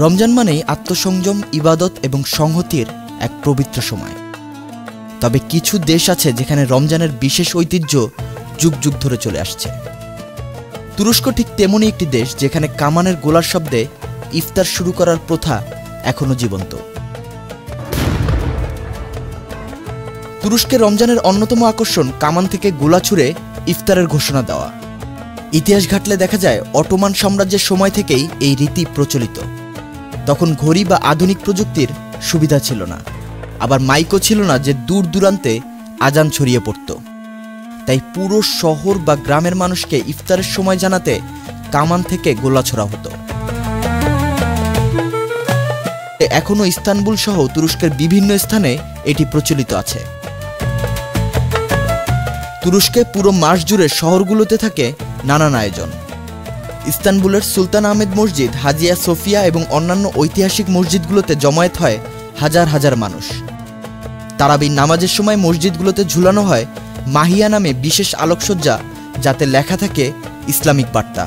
রমজান মানেই আত্মসংযম, ইবাদত এবং সংহতির এক পবিত্র সময়। তবে কিছু দেশ আছে যেখানে রমজানের বিশেষ ঐতিহ্য যুগ যুগ ধরে চলে আসছে। তুরস্ক ঠিক তেমনই একটি দেশ যেখানে কামানের গোলার শব্দে ইফতার শুরু করার প্রথা এখনো জীবন্ত। তুরস্কের রমজানের অন্যতম আকর্ষণ কামান থেকে গোলা ছুঁড়ে ইফতারের ঘোষণা দেওয়া। ইতিহাস ঘাটলে দেখা যায় অটোমান সাম্রাজ্যের সময় থেকেই এই রীতি প্রচলিত। তখন ঘড়ি বা আধুনিক প্রযুক্তির সুবিধা ছিল না, আবার মাইকও ছিল না যে দূর দূরান্তে আজান ছড়িয়ে পড়ত। তাই পুরো শহর বা গ্রামের মানুষকে ইফতারের সময় জানাতে কামান থেকে গোলা ছোড়া হতো। এখনও ইস্তানবুল সহ তুরস্কের বিভিন্ন স্থানে এটি প্রচলিত আছে। তুরস্কে পুরো মাস জুড়ে শহরগুলোতে থাকে নানান আয়োজন। ইস্তানবুলের সুলতান আহমেদ মসজিদ, হাজিয়া সোফিয়া এবং অন্যান্য ঐতিহাসিক মসজিদগুলোতে জমায়েত হয় হাজার হাজার মানুষ। তারাবির নামাজের সময় মসজিদগুলোতে ঝুলানো হয় মাহিয়া নামে বিশেষ আলোকসজ্জা, যাতে লেখা থাকে ইসলামিক বার্তা।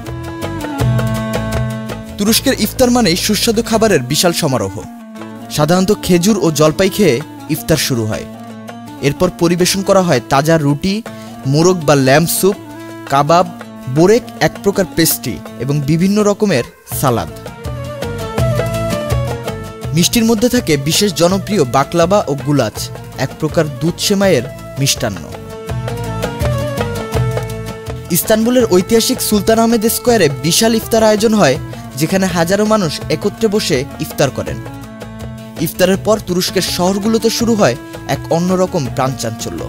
তুরস্কের ইফতার মানেই সুস্বাদু খাবারের বিশাল সমারোহ। সাধারণত খেজুর ও জলপাই খেয়ে ইফতার শুরু হয়। এরপর পরিবেশন করা হয় তাজা রুটি, মোরগ বা ল্যাম্প স্যুপ, কাবাব, বোরেক এক প্রকার পেস্ট্রি এবং বিভিন্ন রকমের সালাদ। মিষ্টির মধ্যে থাকে বিশেষ জনপ্রিয় বাকলাবা ও গুলাচ, এক প্রকার দুধ সেমাইয়ের মিষ্টান্ন। ইস্তানবুলের ঐতিহাসিক সুলতান আহমেদ স্কোয়ারে বিশাল ইফতার আয়োজন হয়, যেখানে হাজারো মানুষ একত্রে বসে ইফতার করেন। ইফতারের পর তুরস্কের শহরগুলোতে শুরু হয় এক অন্যরকম প্রাণচাঞ্চল্য।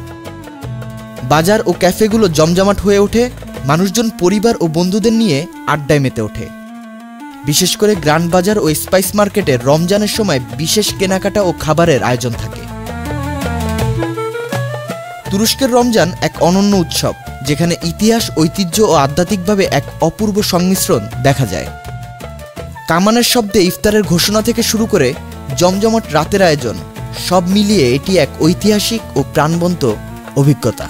বাজার ও ক্যাফেগুলো জমজমাট হয়ে ওঠে, মানুষজন পরিবার ও বন্ধুদের নিয়ে আড্ডায় মেতে ওঠে। বিশেষ করে গ্রান্ড বাজার ও স্পাইস মার্কেটে রমজানের সময় বিশেষ কেনাকাটা ও খাবারের আয়োজন থাকে। তুরস্কের রমজান এক অনন্য উৎসব, যেখানে ইতিহাস, ঐতিহ্য ও আধ্যাত্মিকভাবে এক অপূর্ব সংমিশ্রণ দেখা যায়। কামানের শব্দে ইফতারের ঘোষণা থেকে শুরু করে জমজমাট রাতের আয়োজন, সব মিলিয়ে এটি এক ঐতিহাসিক ও প্রাণবন্ত অভিজ্ঞতা।